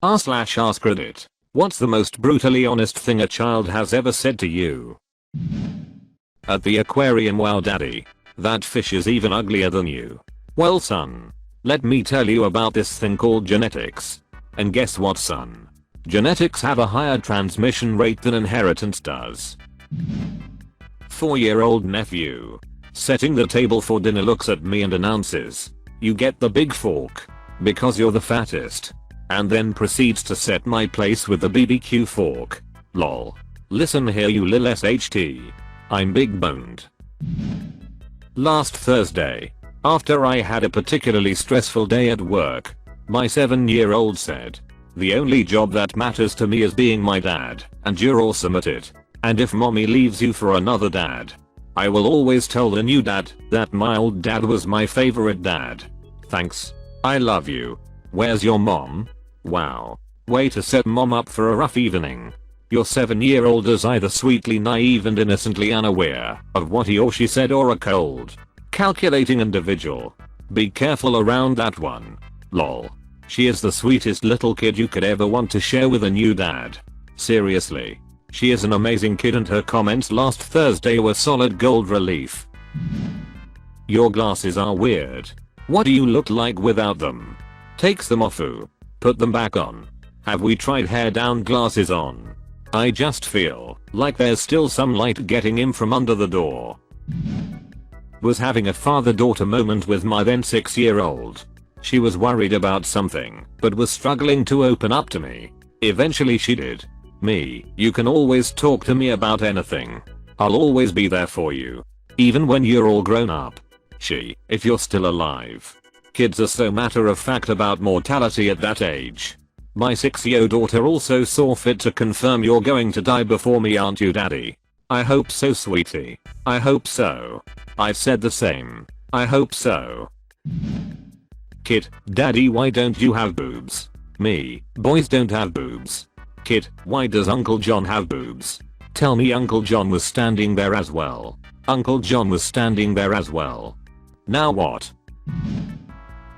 r/AskReddit. What's the most brutally honest thing a child has ever said to you? At the aquarium. Wow daddy, that fish is even uglier than you. Well son, let me tell you about this thing called genetics. And guess what son? Genetics have a higher transmission rate than inheritance does. 4-year-old nephew, setting the table for dinner, looks at me and announces, "You get the big fork, because you're the fattest." And then proceeds to set my place with the BBQ fork. Lol. Listen here you lil SHT. I'm big boned. Last Thursday, after I had a particularly stressful day at work, my 7-year-old said, "The only job that matters to me is being my dad, and you're awesome at it. And if mommy leaves you for another dad, I will always tell the new dad that my old dad was my favorite dad. Thanks. I love you. Where's your mom?" Wow. Way to set mom up for a rough evening. Your 7-year-old is either sweetly naive and innocently unaware of what he or she said, or a cold, calculating individual. Be careful around that one. Lol. She is the sweetest little kid you could ever want to share with a new dad. Seriously. She is an amazing kid, and her comments last Thursday were solid gold relief. Your glasses are weird. What do you look like without them? Takes them off. Put them back on. Have we tried hair down glasses on? I just feel like there's still some light getting in from under the door. Was having a father-daughter moment with my then 6-year-old. She was worried about something, but was struggling to open up to me. Eventually she did. Me, you can always talk to me about anything. I'll always be there for you. Even when you're all grown up. She, if you're still alive. Kids are so matter of fact about mortality at that age. My 6-year-old daughter also saw fit to confirm, "You're going to die before me, aren't you daddy?" I hope so sweetie. I hope so. I've said the same. I hope so. Kid, daddy why don't you have boobs? Me, boys don't have boobs. Kid, why does Uncle John have boobs? Tell me Uncle John was standing there as well. Uncle John was standing there as well. Now what?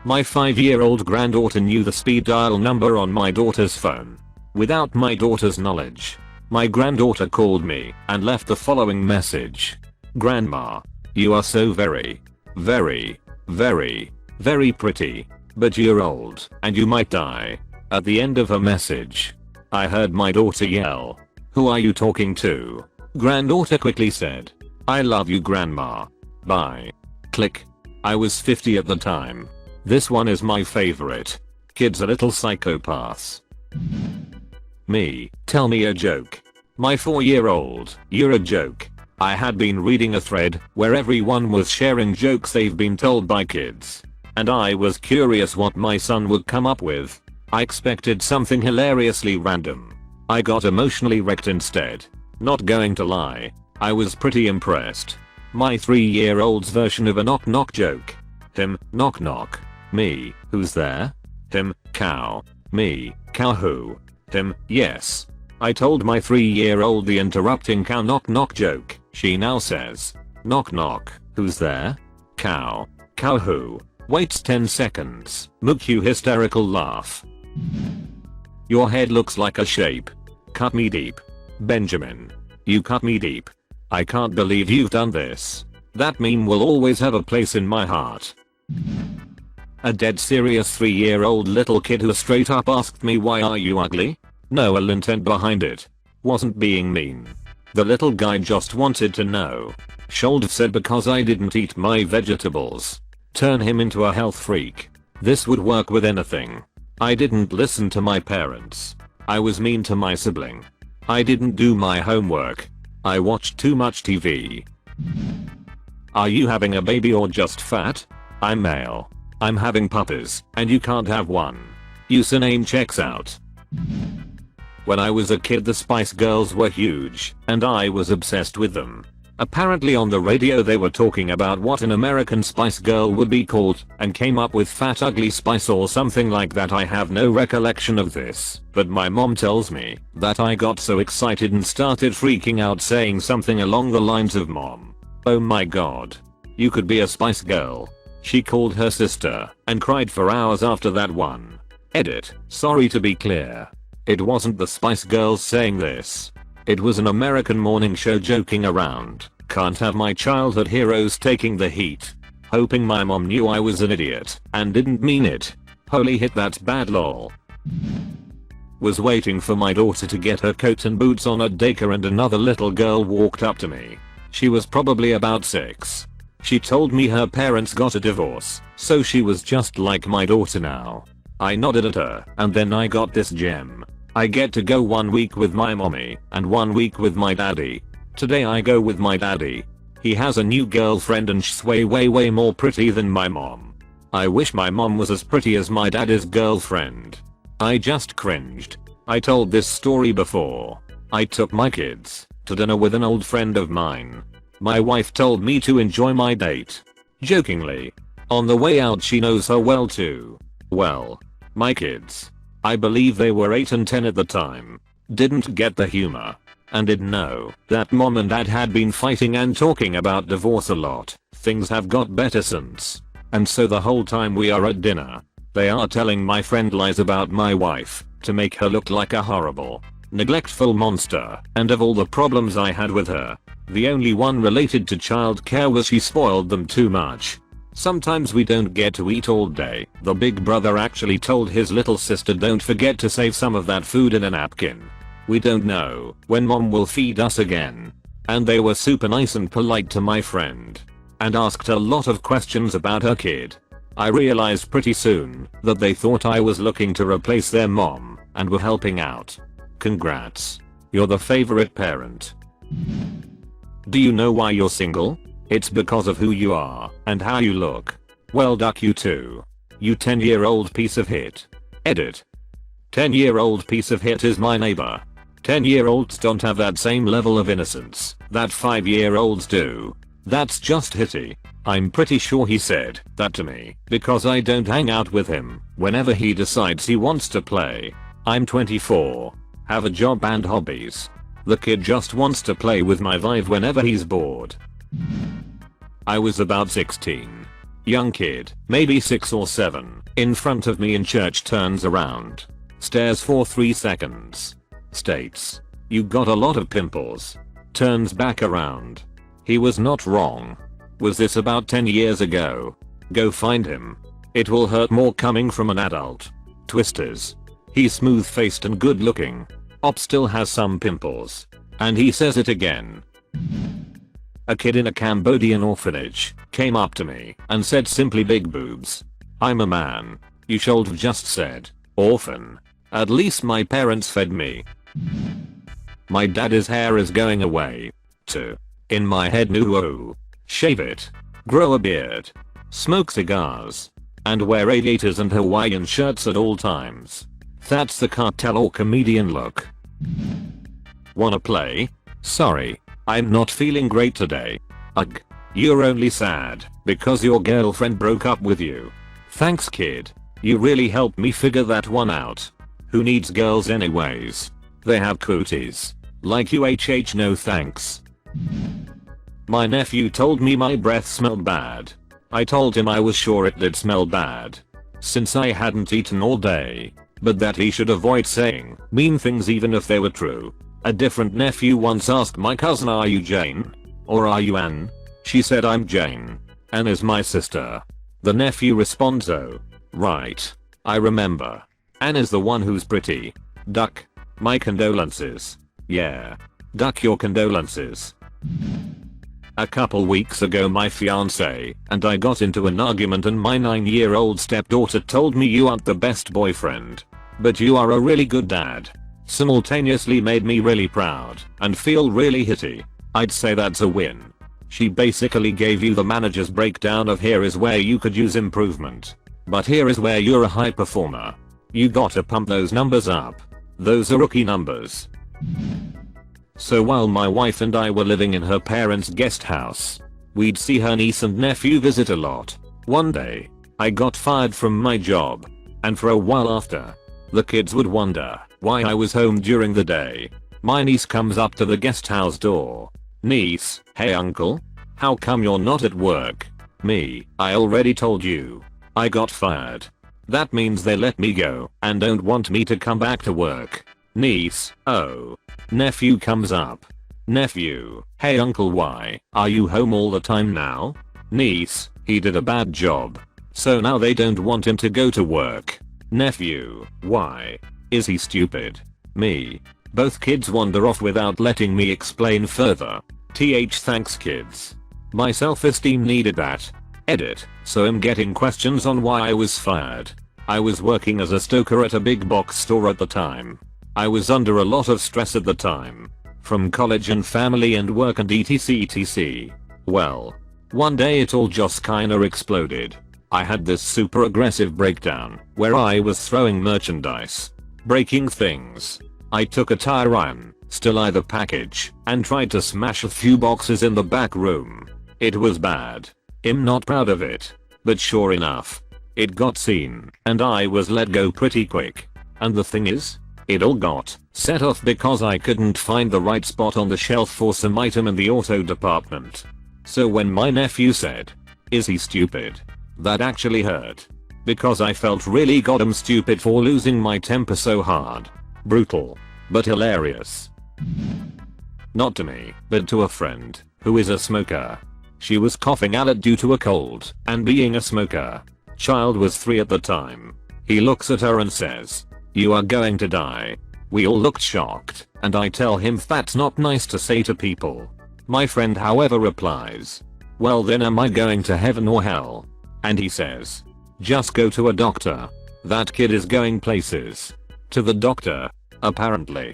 My 5-year-old granddaughter knew the speed dial number on my daughter's phone. Without my daughter's knowledge, my granddaughter called me and left the following message. "Grandma, you are so very, very, very, very pretty, but you're old and you might die." At the end of her message, I heard my daughter yell, "Who are you talking to?" Granddaughter quickly said, "I love you grandma. Bye." Click. I was 50 at the time. This one is my favorite. Kids are little psychopaths. Me, tell me a joke. My 4-year-old, "You're a joke." I had been reading a thread where everyone was sharing jokes they've been told by kids. And I was curious what my son would come up with. I expected something hilariously random. I got emotionally wrecked instead. Not going to lie, I was pretty impressed. My 3-year-old's version of a knock knock joke. Him, knock knock. Me, who's there? Him, cow. Me, cow who? Him, yes. I told my 3-year-old the interrupting cow knock knock joke. She now says, "Knock knock, who's there? Cow. Cow who?" Waits 10 seconds. Cue hysterical laugh. Your head looks like a shape. Cut me deep. Benjamin. You cut me deep. I can't believe you've done this. That meme will always have a place in my heart. A dead serious 3-year-old little kid who straight up asked me, "Why are you ugly?" No ill intent behind it. Wasn't being mean. The little guy just wanted to know. Should said because I didn't eat my vegetables. Turn him into a health freak. This would work with anything. I didn't listen to my parents. I was mean to my sibling. I didn't do my homework. I watched too much TV. Are you having a baby or just fat? I'm male. I'm having puppies, and you can't have one. Username checks out. When I was a kid, the Spice Girls were huge, and I was obsessed with them. Apparently on the radio they were talking about what an American Spice Girl would be called, and came up with Fat Ugly Spice or something like that. I have no recollection of this, but my mom tells me that I got so excited and started freaking out, saying something along the lines of, "Mom, oh my god, you could be a Spice Girl." She called her sister and cried for hours after that one. Edit. Sorry to be clear. It wasn't the Spice Girls saying this. It was an American morning show joking around. Can't have my childhood heroes taking the heat. Hoping my mom knew I was an idiot and didn't mean it. Holy hit, that's bad lol. Was waiting for my daughter to get her coat and boots on at daycare and another little girl walked up to me. She was probably about 6. She told me her parents got a divorce, so she was just like my daughter now. I nodded at her and then I got this gem. I get to go 1 week with my mommy and 1 week with my daddy. Today I go with my daddy. He has a new girlfriend and she's way more pretty than my mom. I wish my mom was as pretty as my daddy's girlfriend. I just cringed. I told this story before. I took my kids to dinner with an old friend of mine. My wife told me to enjoy my date. Jokingly. On the way out she knows her well too. Well, my kids, I believe they were 8 and 10 at the time, didn't get the humor. And didn't know that mom and dad had been fighting and talking about divorce a lot. Things have got better since. And so the whole time we are at dinner, they are telling my friend lies about my wife to make her look like a horrible, neglectful monster. And of all the problems I had with her, the only one related to childcare was she spoiled them too much. Sometimes we don't get to eat all day. The big brother actually told his little sister don't forget to save some of that food in a napkin. We don't know when mom will feed us again. And they were super nice and polite to my friend. And asked a lot of questions about her kid. I realized pretty soon that they thought I was looking to replace their mom and were helping out. Congrats. You're the favorite parent. Do you know why you're single? It's because of who you are and how you look. Well, duck you too. You 10-year-old piece of hit. Edit. 10-year-old piece of hit is my neighbor. 10-year-olds don't have that same level of innocence that 5-year-olds do. That's just hitty. I'm pretty sure he said that to me because I don't hang out with him whenever he decides he wants to play. I'm 24. Have a job and hobbies. The kid just wants to play with my vibe whenever he's bored. I was about 16. Young kid, maybe 6 or 7, in front of me in church, turns around, stares for 3 seconds, states, "You got a lot of pimples." Turns back around. He was not wrong. Was this about 10 years ago? Go find him. It will hurt more coming from an adult. Twisters. He's smooth faced and good looking. Op still has some pimples. And he says it again. A kid in a Cambodian orphanage came up to me and said simply, "Big boobs." I'm a man. You should have just said, "Orphan." At least my parents fed me. My daddy's hair is going away. Too. In my head, no. Shave it. Grow a beard. Smoke cigars. And wear radiators and Hawaiian shirts at all times. That's the cartel or comedian look. Wanna play? Sorry, I'm not feeling great today. Ugh. You're only sad because your girlfriend broke up with you. Thanks, kid. You really helped me figure that one out. Who needs girls anyways? They have cooties. Like you, no thanks. My nephew told me my breath smelled bad. I told him I was sure it did smell bad, since I hadn't eaten all day, but that he should avoid saying mean things even if they were true. A different nephew once asked my cousin, "Are you Jane? Or are you Anne?" She said, "I'm Jane. Anne is my sister." The nephew responds, "Oh, right. I remember. Anne is the one who's pretty." Duck. My condolences. Yeah. Duck your condolences. A couple weeks ago my fiance and I got into an argument and my 9-year-old stepdaughter told me, "You aren't the best boyfriend, but you are a really good dad." Simultaneously made me really proud and feel really hitty. I'd say that's a win. She basically gave you the manager's breakdown of here is where you could use improvement, but here is where you're a high performer. You gotta pump those numbers up. Those are rookie numbers. So while my wife and I were living in her parents' guest house, we'd see her niece and nephew visit a lot. One day, I got fired from my job, and for a while after, the kids would wonder why I was home during the day. My niece comes up to the guest house door. "Niece, hey uncle? How come you're not at work?" Me, "I already told you. I got fired." That means they let me go and don't want me to come back to work. Niece, oh. Nephew comes up. Nephew, hey uncle, why are you home all the time now? Niece, he did a bad job. So now they don't want him to go to work. Nephew, why? Is he stupid? Me. Both kids wander off without letting me explain further. Thanks kids. My self-esteem needed that. Edit. So I'm getting questions on why I was fired. I was working as a stoker at a big box store at the time. I was under a lot of stress at the time. From college and family and work and etc. Well, one day it all just kinda exploded. I had this super aggressive breakdown where I was throwing merchandise, breaking things. I took a tire iron, still the package, and tried to smash a few boxes in the back room. It was bad. I'm not proud of it. But sure enough, it got seen, and I was let go pretty quick. And the thing is, it all got set off because I couldn't find the right spot on the shelf for some item in the auto department. So when my nephew said, "Is he stupid?" that actually hurt. Because I felt really goddamn stupid for losing my temper so hard. Brutal. But hilarious. Not to me, but to a friend, who is a smoker. She was coughing a lot due to a cold, and being a smoker. Child was 3 at the time. He looks at her and says, "You are going to die." We all looked shocked, and I tell him that's not nice to say to people. My friend however replies, "Well then am I going to heaven or hell?" And he says, "Just go to a doctor. That kid is going places." To the doctor, apparently,